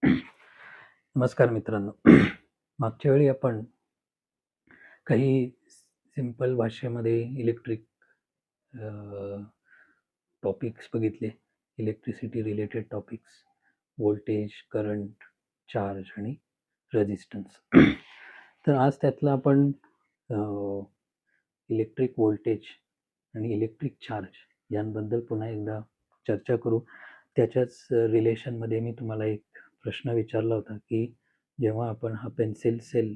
नमस्कार मित्रांनो. मागच्या वेळी आपण काही सिंपल भाषेमध्ये इलेक्ट्रिक टॉपिक्स बघितले. Electricity related topics, voltage, current, charge आणि रेझिस्टन्स. तर आज त्यातलं आपण इलेक्ट्रिक व्होल्टेज आणि इलेक्ट्रिक चार्ज यांबद्दल पुन्हा एकदा चर्चा करू. त्याच्याच रिलेशनमध्ये मी तुम्हाला एक प्रश्न विचारला होता की जेव्हा आपण हा पेन्सिल सेल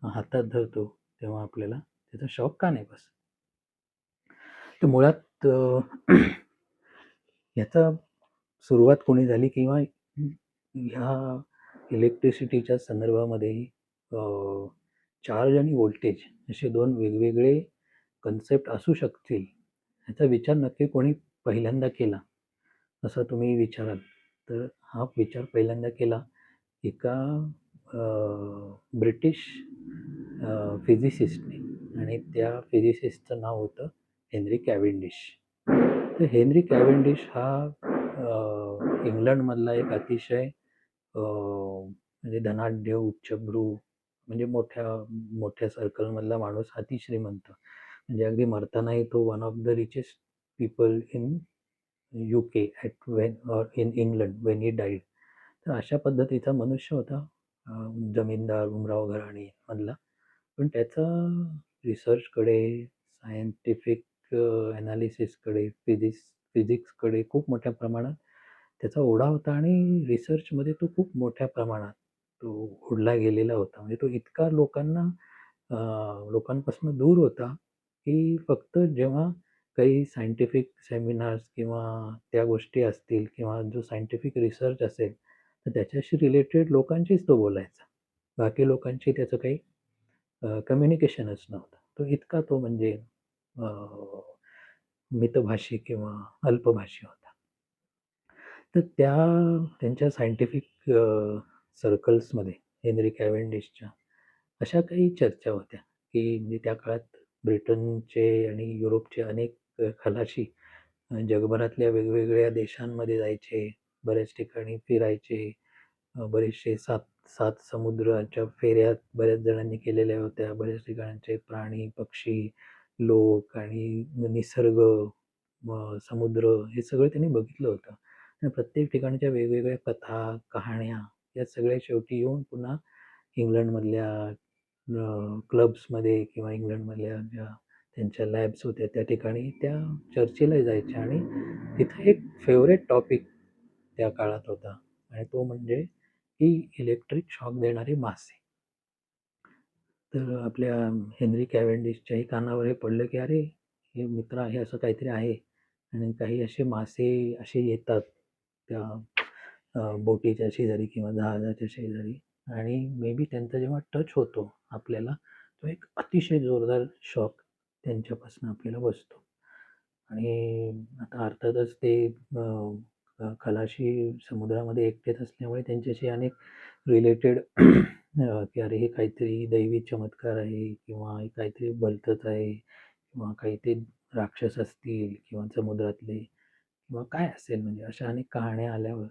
हातात धरतो तेव्हा आपल्याला त्याचा शॉक का नाही बसत. तर मुळात याचा सुरुवात कोणी झाली किंवा ह्या इलेक्ट्रिसिटीच्या संदर्भामध्ये चार्ज आणि व्होल्टेज असे दोन वेगवेगळे कन्सेप्ट असू शकतील याचा विचार नक्की कोणी पहिल्यांदा केला असं तुम्ही विचाराल. तर हा विचार पहिल्यांदा केला एका ब्रिटिश फिजिसिस्टने आणि त्या फिजिसिस्टचं नाव होतं हेनरी कॅव्हेंडिश. तर हेनरी कॅव्हेंडिश हा इंग्लंडमधला एक अतिशय म्हणजे धनाढ्य उच्चभ्रू म्हणजे मोठ्या सर्कलमधला माणूस, अतिश्रीमंत, म्हणजे अगदी मरतानाही तो one of the richest people in UK in England when he died. तर अशा पद्धतीचा मनुष्य होता, जमीनदार उमराव घराणीमधला. पण त्याचा रिसर्चकडे, सायंटिफिक ॲनालिसिसकडे, फिजिक्सकडे खूप मोठ्या प्रमाणात त्याचा ओढा होता आणि रिसर्चमध्ये तो खूप मोठ्या प्रमाणात तो ओढला गेलेला होता. म्हणजे तो इतका लोकांपासून दूर होता की फक्त जेव्हा काही सायंटिफिक सेमिनार्स किंवा त्या गोष्टी असतील किंवा जो सायंटिफिक रिसर्च असेल तर त्याच्याशी रिलेटेड लोकांशीच तो बोलायचा. बाकी लोकांशी त्याचं काही कम्युनिकेशनच नव्हतं. तो इतका म्हणजे मितभाषी किंवा अल्पभाषी होता. तर त्यांच्या सायंटिफिक सर्कल्समध्ये हेनरी कॅव्हेंडिशच्या अशा काही चर्चा होत्या की म्हणजे त्या काळात ब्रिटनचे आणि युरोपचे अनेक खलाशी जगभरातल्या वेगवेगळ्या देशांमध्ये जायचे, बऱ्याच ठिकाणी फिरायचे. बरेचसे सात समुद्राच्या फेऱ्या बऱ्याच जणांनी केलेल्या होत्या. बऱ्याच ठिकाणचे प्राणी, पक्षी, लोक आणि निसर्ग, समुद्र हे सगळं त्यांनी बघितलं होतं. आणि प्रत्येक ठिकाणच्या वेगवेगळ्या कथा, कहाण्या या सगळ्या शेवटी येऊन पुन्हा इंग्लंडमधल्या क्लब्समध्ये किंवा इंग्लंडमधल्या ज्या त्यांच्या लॅब्स होत्या त्या ठिकाणी त्या चर्चेला जायच्या. आणि तिथे एक फेवरेट टॉपिक त्या काळात होता आणि तो म्हणजे की इलेक्ट्रिक शॉक देणारे मासे. तर आपल्या हेनरी कॅव्हेंडिशच्याही कानावर हे पडलं की अरे हे मित्र आहे, असं काहीतरी आहे आणि काही असे मासे असे येतात त्या बोटीच्या शेजारी किंवा जहाजाच्या शेजारी आणि मे बी त्यांचा जेव्हा टच होतो आपल्याला तो एक अतिशय जोरदार शॉक त्यांच्यापासून आपल्याला बसतो. आणि आता अर्थातच ते खलाशी समुद्रामध्ये एकटेच असल्यामुळे त्यांच्याशी अनेक रिलेटेड की अरे हे काहीतरी दैवी चमत्कार आहे किंवा हे काहीतरी भलतंच आहे किंवा काही ते राक्षस असतील किंवा समुद्रातले किंवा काय असेल, म्हणजे अशा अनेक कहाण्या आल्यावर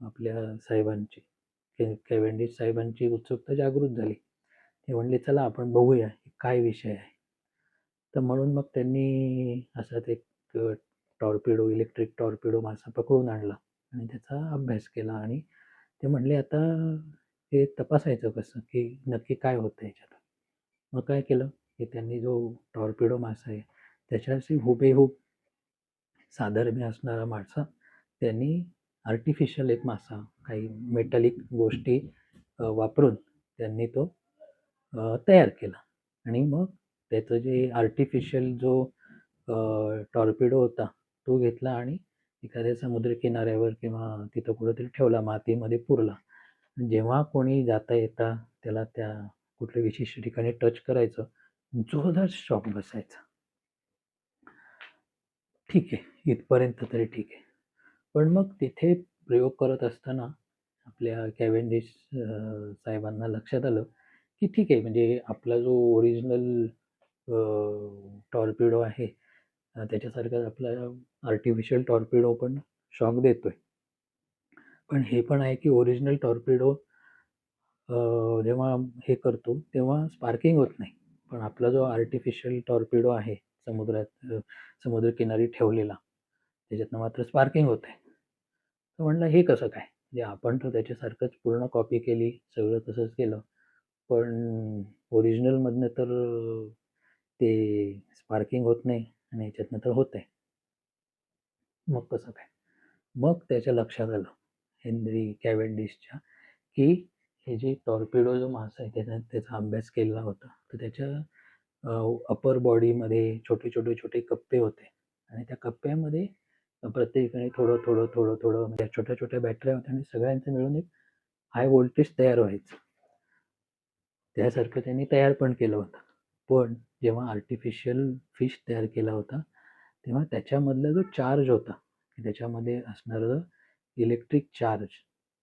आपल्या साहेबांची कॅव्हेंडिश साहेबांची उत्सुकता जागृत झाली. ते म्हणले चला आपण बघूया काय विषय आहे. तर म्हणून मग त्यांनी असाच एक इलेक्ट्रिक टॉर्पिडो मासा पकडून आणला आणि त्याचा अभ्यास केला. आणि ते म्हणले आता हे तपासायचं कसं की नक्की काय होतं याच्यात. मग काय केलं की त्यांनी जो टॉर्पिडो मासा आहे त्याच्याशी हुबेहूब साधर्म्य असणारा मासा त्यांनी आर्टिफिशियल एक मासा काही मेटॅलिक गोष्टी वापरून त्यांनी तो तयार केला. आणि मग त्याचं जे आर्टिफिशियल जो टॉर्पिडो होता तो घेतला आणि एखाद्या समुद्रकिनाऱ्यावर किंवा तिथं कुठंतरी ठेवला, मातीमध्ये पुरला. जेव्हा कोणी जाता येता त्याला त्या कुठल्या विशिष्ट ठिकाणी टच करायचं, जोरदार शॉक बसायचा. ठीक आहे, इथपर्यंत तरी ठीक आहे. पण मग तिथे प्रयोग करत असताना आपल्या कॅव्हेंडिश साहेबांना लक्षात आलं की ठीक आहे, म्हणजे आपला जो ओरिजिनल टॉर्पिडो आहे त्याच्यासारखा आपला आर्टिफिशियल टॉर्पिडो पण शॉक देतोय. पण हे पण आहे की ओरिजिनल टॉर्पेडो जेव्हा हे करतो तेव्हा स्पार्किंग होत नाही. पण आपला जो आर्टिफिशियल टॉर्पेडो आहे समुद्रात समुद्रकिनारी ठेवलेला, त्याच्यातनं मात्र स्पार्किंग होते. तर म्हणलं हे कसं काय? म्हणजे आपण तर त्याच्यासारखंच पूर्ण कॉपी केली, सगळं तसंच केलं. पण ओरिजिनलमधनं तर ते स्पार्किंग होत नाही आणि ह्याच्यातनं तर होतंय. मग कसं काय? मग त्याच्या लक्षात आलं हेन्री कॅव्हेंडिशच्या, की हे जे टॉर्पेडो जो मासा आहे त्याचा अभ्यास केलेला होता. तर त्याच्या अपर बॉडीमध्ये छोटे कप्पे होते आणि त्या कप्प्यामध्ये प्रत्येकाने थोडं म्हणजे छोट्या बॅटऱ्या होत्या आणि सगळ्यांचं मिळून एक हाय व्होल्टेज तयार व्हायचं. त्यासारखं त्यांनी तयार पण केलं होतं. पण जेव्हा आर्टिफिशियल फिश तयार केला होता, तेव्हा त्याच्यामधला जो चार्ज होता, त्याच्यामध्ये असणारा इलेक्ट्रिक चार्ज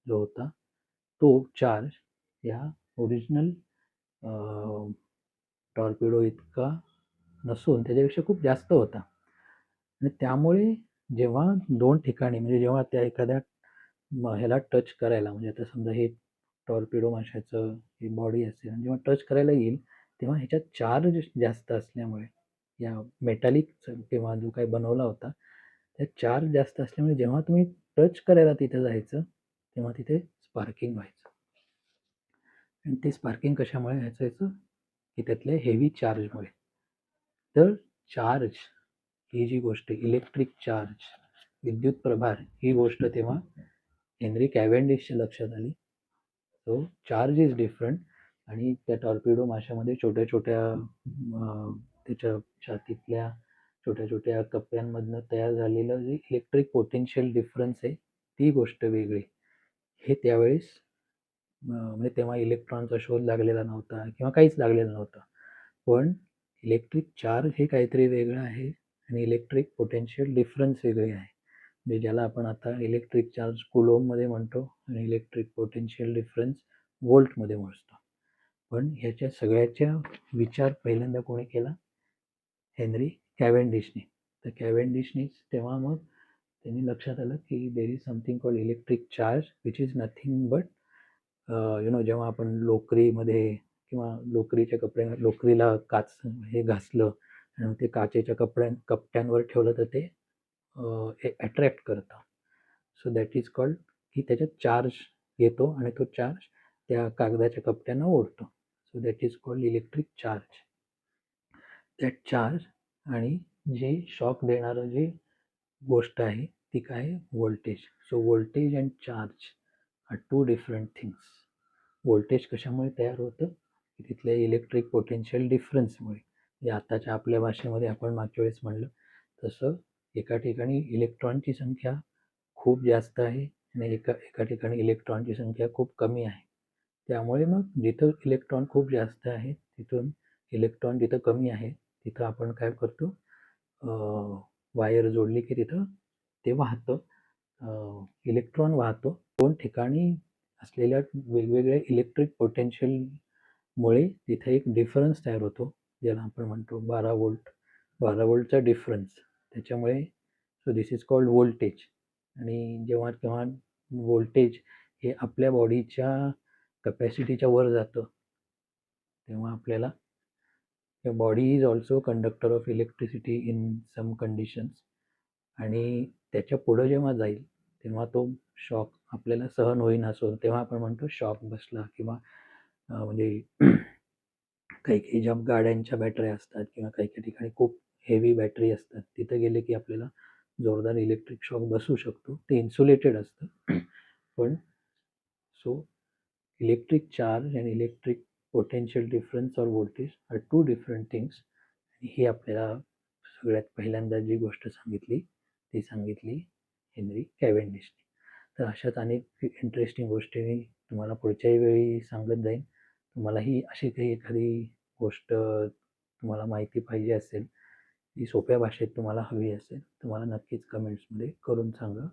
जो होता, तो चार्ज या ओरिजिनल टॉर्पेडो इतका नसून त्याच्यापेक्षा खूप जास्त होता. आणि त्यामुळे जेव्हा 2 ठिकाणी म्हणजे जेव्हा त्या एखाद्या ह्याला टच करायला म्हणजे आता समजा हे टॉर्पेडो माशाचं ही बॉडी असेल आणि जेव्हा टच करायला येईल, तेव्हा ह्याच्यात चार्ज जास्त असल्यामुळे या मेटॅलिक किंवा जो काही बनवला होता, त्यात चार्ज जास्त असल्यामुळे जेव्हा तुम्ही टच करायला तिथे जायचं, तेव्हा तिथे स्पार्किंग व्हायचं. आणि ते स्पार्किंग कशामुळे व्हायचं? की त्यातल्या हेवी चार्जमुळे. तर चार्ज ही जी गोष्ट इलेक्ट्रिक चार्ज, विद्युत प्रभार ही गोष्ट तेव्हा हेनरी कॅव्हेंडिशच्या लक्षात आली. सो चार्ज इज डिफरंट आणि त्या टॉर्पेडो माशामध्ये छोट्या त्याच्या छातीतल्या छोट्या कप्प्यांमधनं तयार झालेलं जे इलेक्ट्रिक पोटेन्शियल डिफरन्स आहे, ती गोष्ट वेगळी. हे त्यावेळेस म्हणजे तेव्हा इलेक्ट्रॉनचा शोध लागलेला नव्हता किंवा काहीच लागलेलं नव्हतं. पण इलेक्ट्रिक चार्ज हे काहीतरी वेगळं आहे आणि इलेक्ट्रिक पोटेन्शियल डिफरन्स वेगळे आहे. म्हणजे ज्याला आपण आता इलेक्ट्रिक चार्ज कुलोम्बमध्ये म्हणतो आणि इलेक्ट्रिक पोटेन्शियल डिफरन्स व्होल्टमध्ये मोजतो. पण ह्याच्या सगळ्याचा विचार पहिल्यांदा कोणी केला? हेनरी कॅव्हेंडिशने. तर कॅव्हेंडिशनेच तेव्हा मग त्यांनी लक्षात आलं की there is something called electric charge which is nothing but जेव्हा आपण लोकरीमध्ये किंवा लोकरीच्या लोकरीला काच हे घासलं आणि ते काचेच्या कपट्यांवर ठेवलं तर ते अट्रॅक्ट करतं. सो दॅट इज कॉल्ड की त्याच्यात चार्ज येतो आणि तो चार्ज त्या कागदाच्या कपट्यांना ओढतो. So that is called electric charge. That charge आणि जे शॉक देणारं जे गोष्ट आहे ती काय आहे? Voltage. So voltage and charge are two different things. Voltage कशामुळे तयार होतं? की तिथल्या इलेक्ट्रिक पोटेन्शियल डिफरन्समुळे. म्हणजे आताच्या आपल्या भाषेमध्ये आपण मागच्या वेळेस म्हणलं तसं एका ठिकाणी इलेक्ट्रॉनची संख्या खूप जास्त आहे आणि एका ठिकाणी इलेक्ट्रॉनची संख्या खूप कमी आहे. त्यामुळे मग जिथं इलेक्ट्रॉन खूप जास्त आहे तिथून इलेक्ट्रॉन जिथं कमी आहे तिथं आपण काय करतो? वायर जोडली की तिथं ते वाहतं. इलेक्ट्रॉन वाहतो. 2 ठिकाणी असलेल्या वेगवेगळ्या इलेक्ट्रिक पोटेन्शियलमुळे तिथे एक डिफरन्स तयार होतो, ज्याला आपण म्हणतो 12 व्होल्ट. 12 व्होल्टचा डिफरन्स. त्याच्यामुळे so this is called voltage. आणि जेव्हा केव्हा व्होल्टेज हे आपल्या बॉडीच्या कपॅसिटीच्या वर जातं, तेव्हा आपल्याला body is also conductor of electricity in some conditions. आणि त्याच्या पुढं जेव्हा जाईल तेव्हा तो शॉक आपल्याला सहन होईना असो तेव्हा आपण म्हणतो शॉक बसला किंवा म्हणजे काही ज्या गाड्यांच्या बॅटऱ्या असतात किंवा काही ठिकाणी खूप हेवी बॅटरी असतात तिथं गेले की आपल्याला जोरदार इलेक्ट्रिक शॉक बसू शकतो. ते इन्सुलेटेड असतं. पण so electric charge and electric potential difference or voltage are two different things. ही आपल्याला सगळ्यात पहिल्यांदा जी गोष्ट सांगितली ती सांगितली हेनरी कॅव्हेंडिशने. तर अशाच अनेक इंटरेस्टिंग गोष्टी मी तुम्हाला पुढच्याही वेळी सांगत जाईन. तुम्हालाही अशी काही एखादी गोष्ट तुम्हाला माहिती पाहिजे असेल, ती सोप्या भाषेत तुम्हाला हवी असेल तर मला नक्कीच कमेंट्समध्ये करून सांगा.